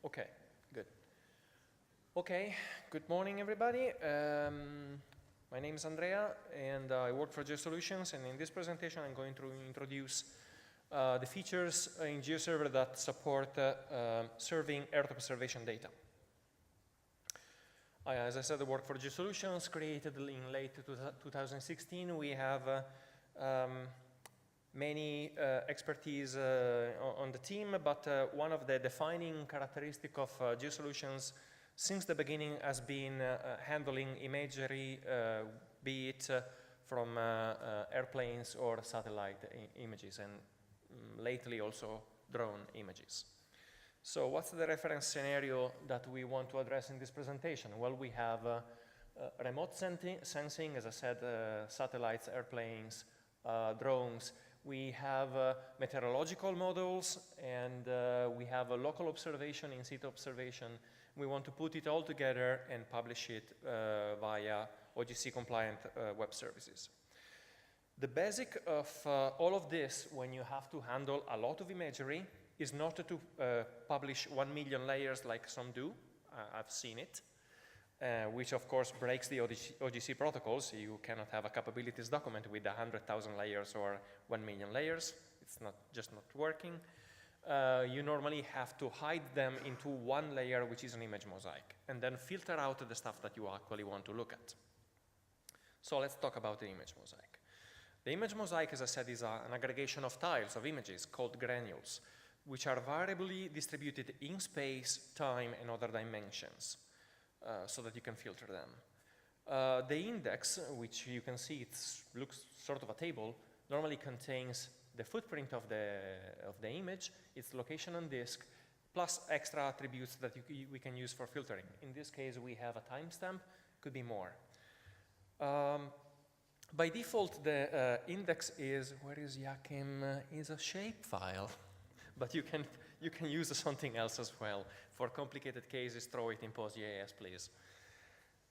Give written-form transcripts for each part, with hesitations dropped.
Okay, good. Okay, good morning, everybody. My name is Andrea, and I work for GeoSolutions. And in this presentation, I'm going to introduce the features in GeoServer that support serving Earth observation data. As I said, I work for GeoSolutions, created in late 2016. We have many expertise on the team, but one of the defining characteristics of GeoSolutions since the beginning has been handling imagery, be it from airplanes or satellite images, and lately also drone images. So what's the reference scenario that we want to address in this presentation? Well, we have remote sensing, as I said, satellites, airplanes, drones. We have meteorological models, and we have a local observation, in situ observation. We want to put it all together and publish it via OGC-compliant web services. The basic of all of this, when you have to handle a lot of imagery, is not to publish 1 million layers like some do. I've seen it. Which of course breaks the OGC protocols. You cannot have a capabilities document with 100,000 layers or 1 million layers. It's just not working. You normally have to hide them into one layer, which is an image mosaic, and then filter out the stuff that you actually want to look at. So let's talk about the image mosaic. The image mosaic, as I said, is an aggregation of tiles, of images called granules, which are variably distributed in space, time, and other dimensions. So that you can filter them. The index, which you can see it looks sort of a table, normally contains the footprint of the image, its location on disk, plus extra attributes that we can use for filtering. In this case, we have a timestamp, could be more. By default, the index is, where is Yakim? Is a shapefile, but you can use something else as well. For complicated cases, throw it in POSS.GES, please.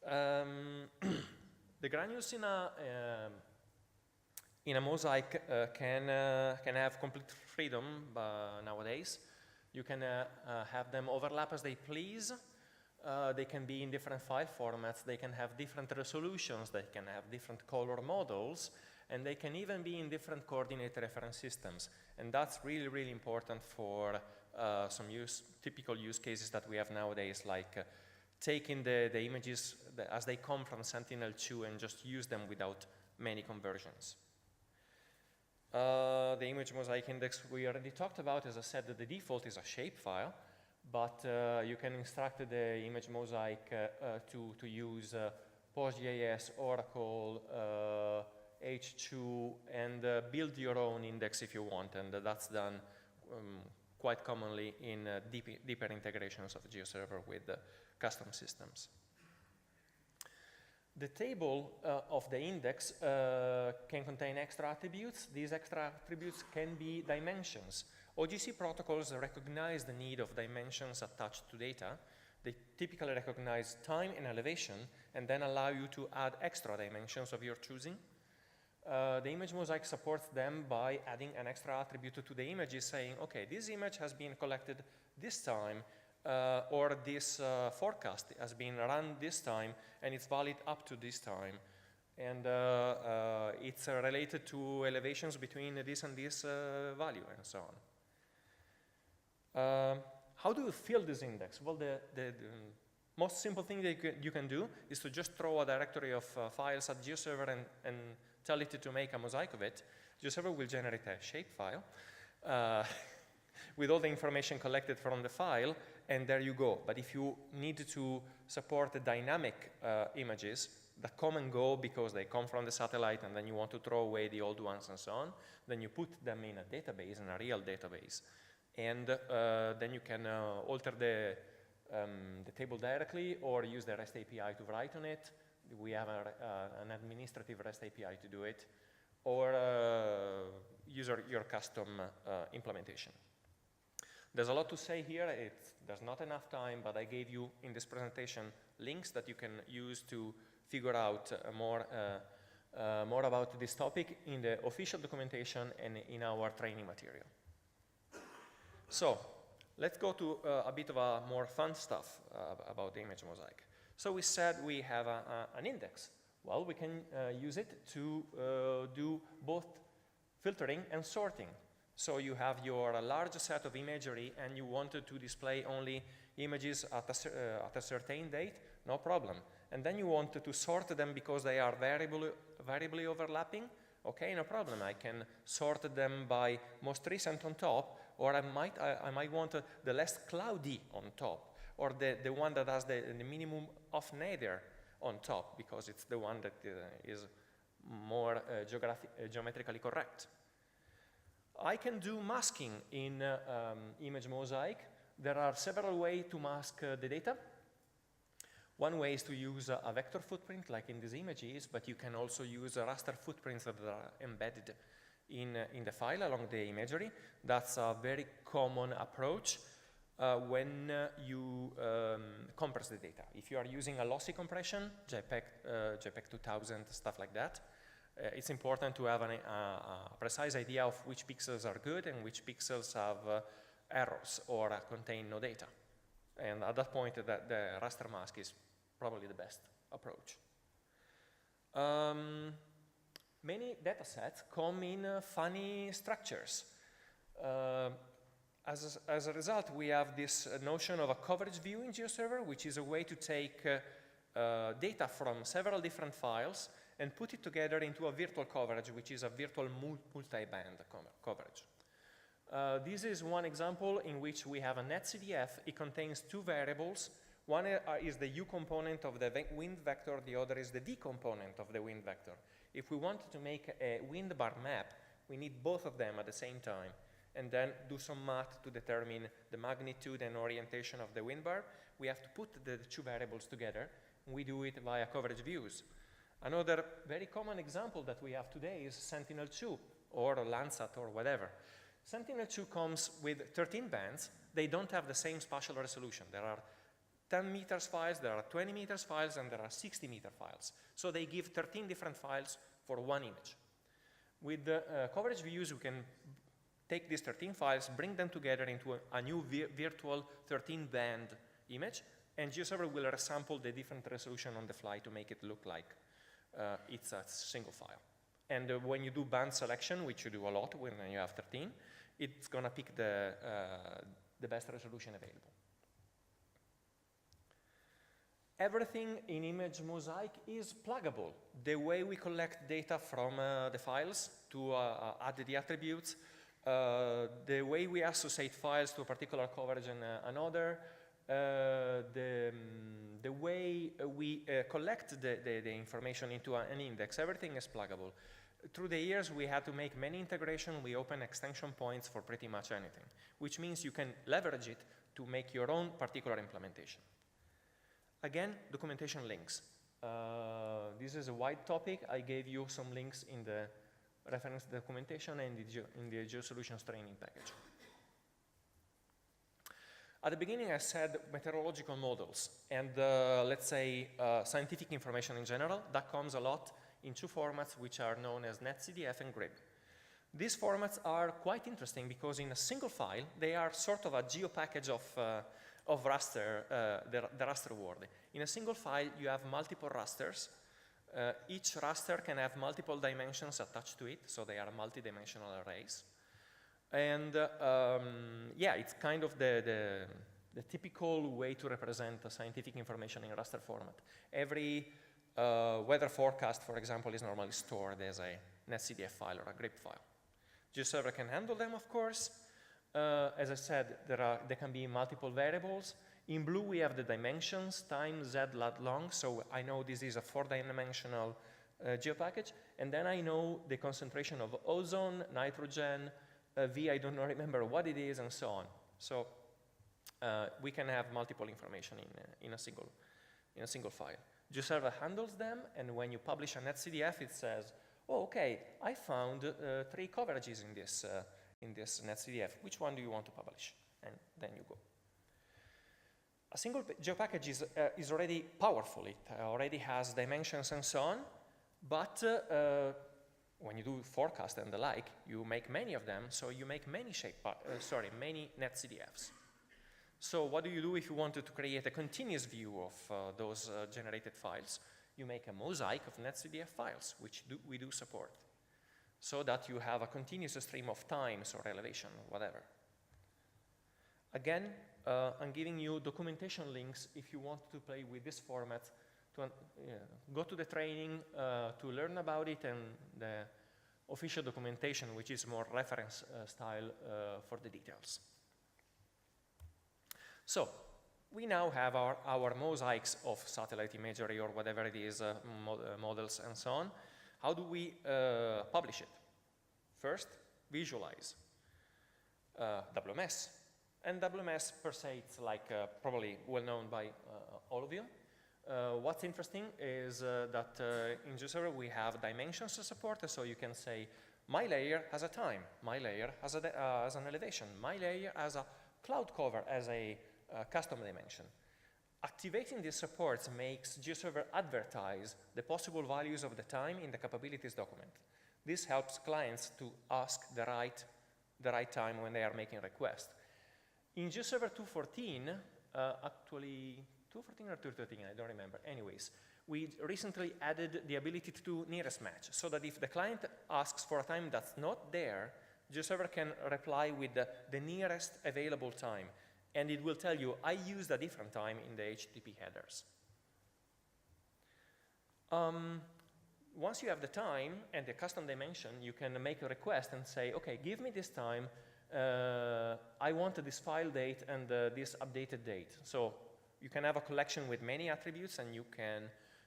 The granules in a mosaic can have complete freedom nowadays. You can have them overlap as they please. They can be in different file formats. They can have different resolutions. They can have different color models. And they can even be in different coordinate reference systems. And that's really, really important for some typical use cases that we have nowadays, like taking the images as they come from Sentinel-2 and just use them without many conversions. The image mosaic index we already talked about. As I said, the default is a shapefile, but you can instruct the image mosaic to use POSS.GES, Oracle, H2, and build your own index if you want, and that's done quite commonly in deeper integrations of GeoServer with custom systems. The table of the index can contain extra attributes. These extra attributes can be dimensions. OGC protocols recognize the need of dimensions attached to data. They typically recognize time and elevation, and then allow you to add extra dimensions of your choosing. The image mosaic supports them by adding an extra attribute to the images, saying, okay, this image has been collected this time, or this forecast has been run this time, and it's valid up to this time. And it's related to elevations between this and this value, and so on. How do you fill this index? Well, the most simple thing that you can do is to just throw a directory of files at GeoServer and tell it to make a mosaic of it. GeoServer will generate a shapefile with all the information collected from the file, and there you go. But if you need to support the dynamic images that come and go because they come from the satellite, and then you want to throw away the old ones and so on, then you put them in a database, in a real database. And then you can alter the table directly, or use the REST API to write on it. We have an administrative REST API to do it, or use your custom implementation. There's a lot to say here. There's not enough time, but I gave you in this presentation links that you can use to figure out more about this topic in the official documentation and in our training material. So let's go to a bit of a more fun stuff about the image mosaic. So we said we have an index. Well, we can use it to do both filtering and sorting. So you have your large set of imagery and you wanted to display only images at a certain date, no problem. And then you wanted to sort them because they are variably overlapping, okay, no problem. I can sort them by most recent on top, or I might want the less cloudy on top, or the one that has the minimum of nadir on top, because it's the one that is more geometrically correct. I can do masking in image mosaic. There are several ways to mask the data. One way is to use a vector footprint, like in these images, but you can also use raster footprints that are embedded in the file along the imagery. That's a very common approach when you compress the data. If you are using a lossy compression, JPEG 2000, stuff like that, it's important to have a precise idea of which pixels are good and which pixels have errors or contain no data. And at that point, the raster mask is probably the best approach. Many datasets come in funny structures. As a result, we have this notion of a coverage view in GeoServer, which is a way to take data from several different files and put it together into a virtual coverage, which is a virtual multi-band coverage. This is one example in which we have a netCDF. It contains two variables. One is the U component of the wind vector, the other is the V component of the wind vector. If we wanted to make a wind bar map, we need both of them at the same time, and then do some math to determine the magnitude and orientation of the wind bar. We have to put the two variables together, and we do it via coverage views. Another very common example that we have today is Sentinel-2 or Landsat or whatever. Sentinel-2 comes with 13 bands. They don't have the same spatial resolution. There are 10 meters files, there are 20 meters files, and there are 60 meter files. So they give 13 different files for one image. With the coverage views, we can take these 13 files, bring them together into a new virtual 13-band image, and GeoServer will resample the different resolution on the fly to make it look like it's a single file. And when you do band selection, which you do a lot when you have 13, it's going to pick the best resolution available. Everything in image mosaic is pluggable. The way we collect data from the files to add the attributes, the way we associate files to a particular coverage and another, the way we collect the information into an index, everything is pluggable. Through the years, we had to make many integrations. We open extension points for pretty much anything, which means you can leverage it to make your own particular implementation. Again, documentation links. This is a wide topic. I gave you some links in the reference documentation and in the GeoSolutions training package. At the beginning, I said meteorological models and let's say scientific information in general. That comes a lot in two formats which are known as netCDF and grid. These formats are quite interesting because in a single file, they are sort of a geo-package of raster, the raster world. In a single file, you have multiple rasters. Each raster can have multiple dimensions attached to it, so they are multi-dimensional arrays. And yeah, it's kind of the typical way to represent scientific information in raster format. Every weather forecast, for example, is normally stored as a netCDF file or a grep file. GeoServer can handle them, of course. As I said, there can be multiple variables. In blue, we have the dimensions, time, z, lat, long. So I know this is a 4-dimensional geopackage. And then I know the concentration of ozone, nitrogen, V, I don't remember what it is, and so on. So we can have multiple information in a single file. GeoServer handles them, and when you publish a netCDF, it says, oh, okay, I found 3 coverages in this netCDF. Which one do you want to publish? And then you go. A single geopackage is already powerful. It already has dimensions and so on, but when you do forecast and the like, you make many of them, so you make many many netCDFs. So what do you do if you wanted to create a continuous view of those generated files? You make a mosaic of netcdf files, which we do support, so that you have a continuous stream of times or elevation or whatever. Again, I'm giving you documentation links if you want to play with this format, to go to the training to learn about it, and the official documentation, which is more reference style for the details. So we now have our mosaics of satellite imagery or whatever it is, models and so on. How do we publish it? First, visualize. WMS. And WMS per se, it's like probably well known by all of you. What's interesting is that in GeoServer we have dimensions to support, so you can say, my layer has a time, my layer has an elevation, my layer has a cloud cover as a custom dimension. Activating these supports makes GeoServer advertise the possible values of the time in the capabilities document. This helps clients to ask the right time when they are making requests. In GeoServer 2.14, actually 2.14 or 2.13, I don't remember. Anyways, we recently added the ability to do nearest match, so that if the client asks for a time that's not there, GeoServer can reply with the nearest available time, and it will tell you, I used a different time in the HTTP headers. Once you have the time and the custom dimension, you can make a request and say, okay, give me this time, I want this file date and this updated date. So you can have a collection with many attributes and you can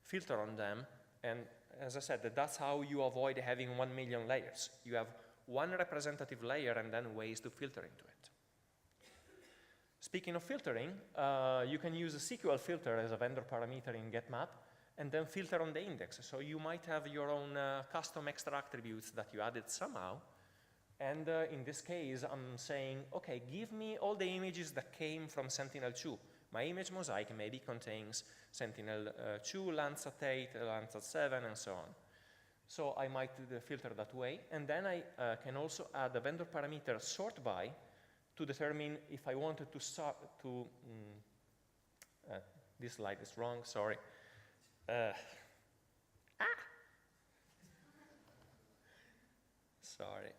filter on them. And as I said, that's how you avoid having 1 million layers. You have one representative layer and then ways to filter into it. Speaking of filtering, you can use a SQL filter as a vendor parameter in getMap and then filter on the index. So you might have your own custom extra attributes that you added somehow. And in this case, I'm saying, okay, give me all the images that came from Sentinel-2. My image mosaic maybe contains Sentinel-2, Landsat 8, Landsat 7, and so on. So I might do the filter that way. And then I can also add a vendor parameter sort by to determine if I wanted to start to, this slide is wrong, sorry. Sorry.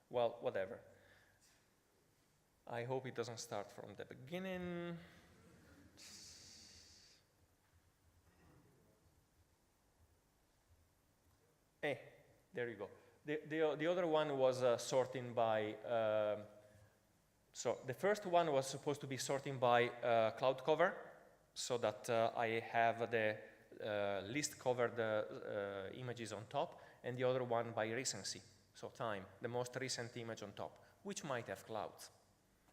Well, whatever. I hope it doesn't start from the beginning. There you go. The other one was sorting by, so the first one was supposed to be sorting by cloud cover, so that I have the least covered images on top, and the other one by recency, so time, the most recent image on top, which might have clouds.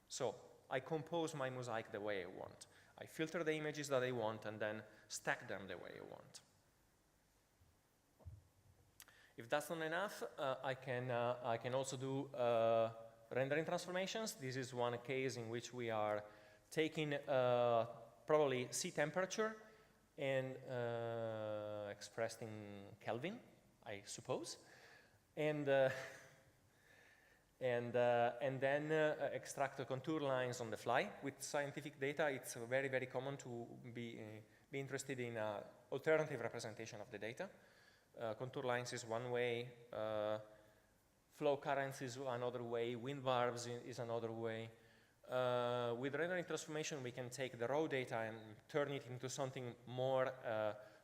So I compose my mosaic the way I want. I filter the images that I want and then stack them the way I want. If that's not enough, I can also do rendering transformations. This is one case in which we are taking probably sea temperature and expressed in Kelvin, I suppose, and then extract the contour lines on the fly. With scientific data, it's very, very common to be interested in alternative representation of the data. Contour lines is one way, flow currents is another way, wind barbs is another way. With rendering transformation, we can take the raw data and turn it into something more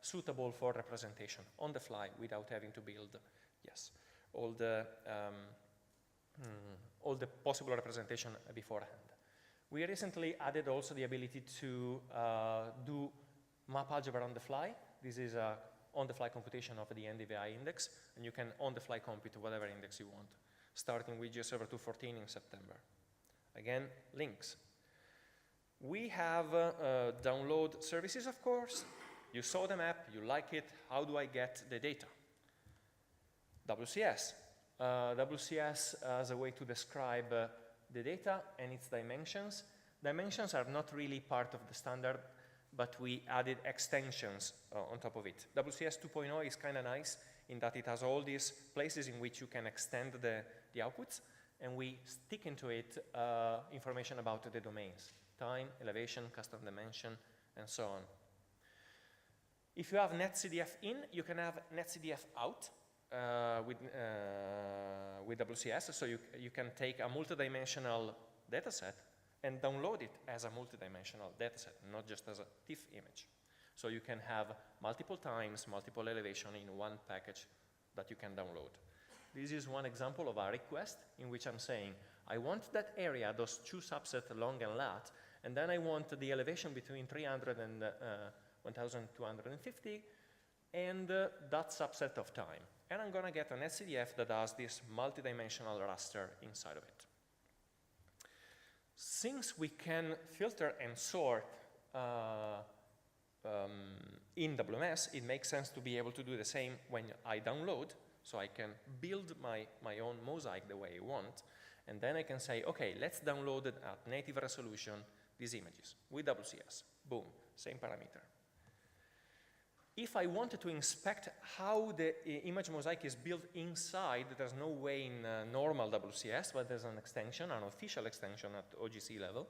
suitable for representation on the fly without having to build, yes, all the possible representation beforehand. We recently added also the ability to do map algebra on the fly. This is a on-the-fly computation of the NDVI index, and you can on-the-fly compute whatever index you want, starting with GeoServer 2.14 in September. Again, links. We have download services, of course. You saw the map, you like it. How do I get the data? WCS. WCS as a way to describe the data and its dimensions. Dimensions are not really part of the standard, but we added extensions on top of it. WCS 2.0 is kind of nice in that it has all these places in which you can extend the outputs, and we stick into it information about the domains, time, elevation, custom dimension, and so on. If you have netcdf in, you can have netcdf out with WCS, so you can take a multidimensional dataset and download it as a multidimensional dataset, not just as a TIFF image. So you can have multiple times, multiple elevation in one package that you can download. This is one example of a request in which I'm saying, I want that area, those two subsets, long and lat, and then I want the elevation between 300 and 1250, and that subset of time. And I'm going to get an SCDF that has this multidimensional raster inside of it. Since we can filter and sort in WMS, it makes sense to be able to do the same when I download, so I can build my own mosaic the way I want, and then I can say, okay, let's download it at native resolution, these images, with WCS. Boom, same parameter. If I wanted to inspect how the image mosaic is built inside, there's no way in normal WCS, but there's an extension, an official extension at OGC level,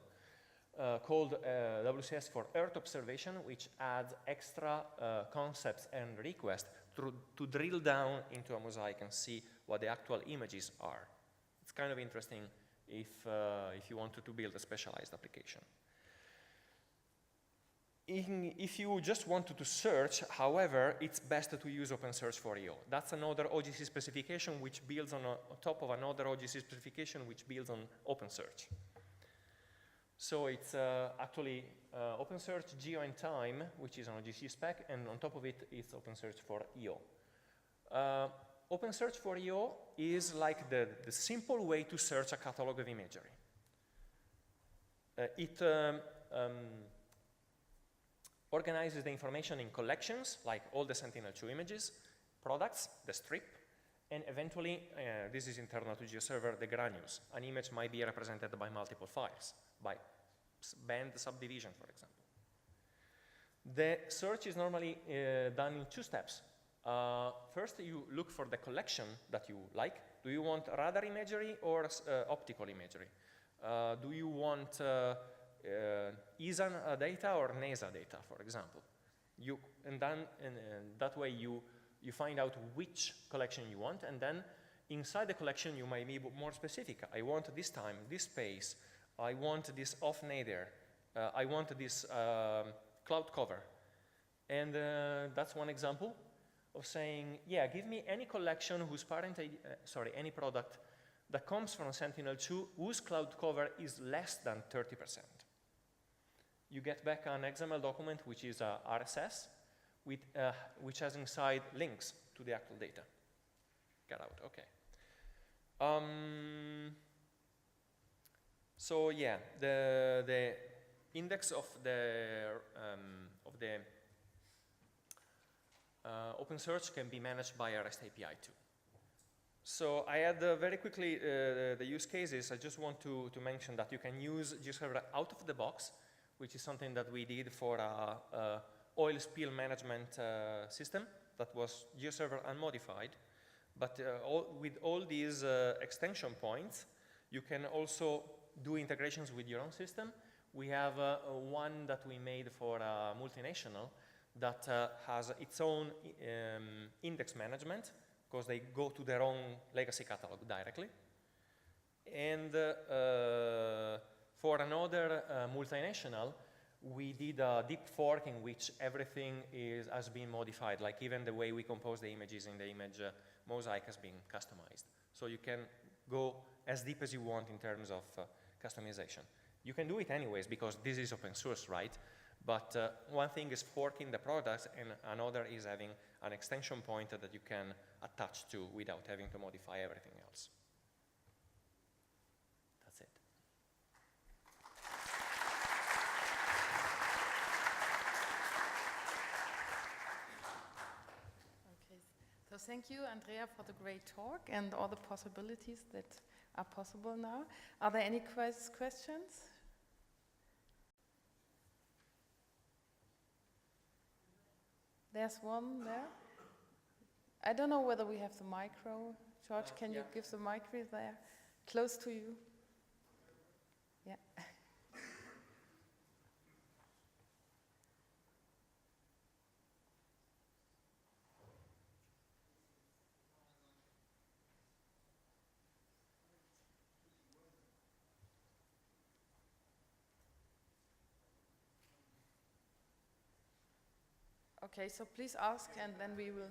called WCS for Earth observation, which adds extra concepts and requests to drill down into a mosaic and see what the actual images are. It's kind of interesting if you wanted to build a specialized application. If you just wanted to search, however, it's best to use OpenSearch4EO. That's another OGC specification which builds on top of another OGC specification which builds on OpenSearch. So it's actually OpenSearch-GeoTime, which is an OGC spec, and on top of it, it's OpenSearch4EO. OpenSearch4EO is like the simple way to search a catalog of imagery. It organizes the information in collections, like all the Sentinel-2 images, products, the strip, and eventually, this is internal to GeoServer, the granules. An image might be represented by multiple files, by band subdivision, for example. The search is normally done in two steps. First, you look for the collection that you like. Do you want radar imagery or optical imagery? Do you want ESA data or NASA data, for example? And that way you find out which collection you want, and then inside the collection you might be more specific. I want this time, this space, I want this off nadir, I want this cloud cover. And that's one example of saying, yeah, give me any collection whose any product that comes from Sentinel-2 whose cloud cover is less than 30%. You get back an XML document, which is RSS, with, which has inside links to the actual data. Get out, okay. So yeah, the index of the OpenSearch can be managed by a REST API too. So I had very quickly the use cases. I just want to mention that you can use GeoServer out of the box, which is something that we did for a oil spill management system that was GeoServer unmodified. But with all these extension points, you can also do integrations with your own system. We have one that we made for a multinational that has its own index management, because they go to their own legacy catalog directly. And for another multinational, we did a deep fork in which everything has been modified, like even the way we compose the images in the image mosaic has been customized. So you can go as deep as you want in terms of customization. You can do it anyways, because this is open source, right? But one thing is forking the products, and another is having an extension point that you can attach to without having to modify everything else. That's it. Okay, so thank you, Andrea, for the great talk and all the possibilities that are possible now. Are there any questions? There's one there. I don't know whether we have the micro. George, can you give the micro there Close to you. Yeah. Okay, so please ask and then we will.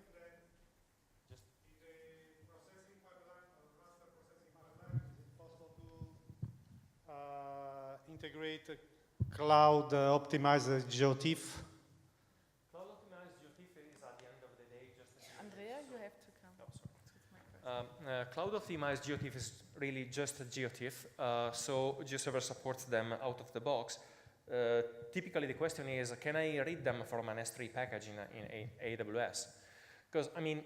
Integrate cloud optimized GeoTIFF. Cloud optimized GeoTIFF is at the end of the day just Andrea, you have to come. Oh, sorry. That's my question. Cloud optimized GeoTIFF is really just a GeoTIFF, so GeoServer supports them out of the box. Typically the question is, can I read them from an S3 package in AWS? Because, I mean,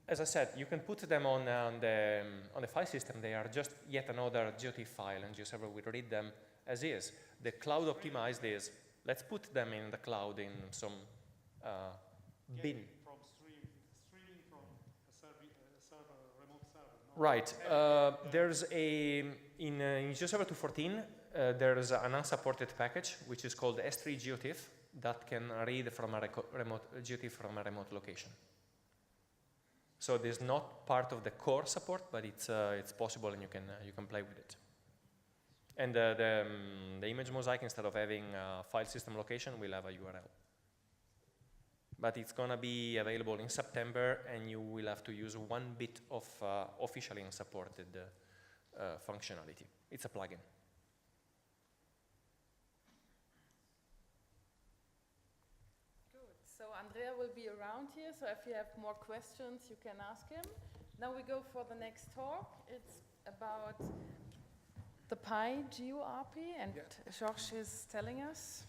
as I said, you can put them on the file system. They are just yet another GeoTIFF file, and GeoServer will read them as is. The cloud optimized is, let's put them in the cloud in some bin. From streaming from a remote server. No? Right. There's in GeoServer 2.14, there's an unsupported package which is called S3 GeoTIFF that can read from a remote GeoTIFF from a remote location. So this is not part of the core support, but it's possible, and you can play with it. And the image mosaic, instead of having a file system location, will have a URL. But it's going to be available in September, and you will have to use 1 bit of officially unsupported functionality. It's a plugin. Good. So Andrea will be around here, so if you have more questions, you can ask him. Now we go for the next talk. It's about the PyGeoRP, and Georges is telling us.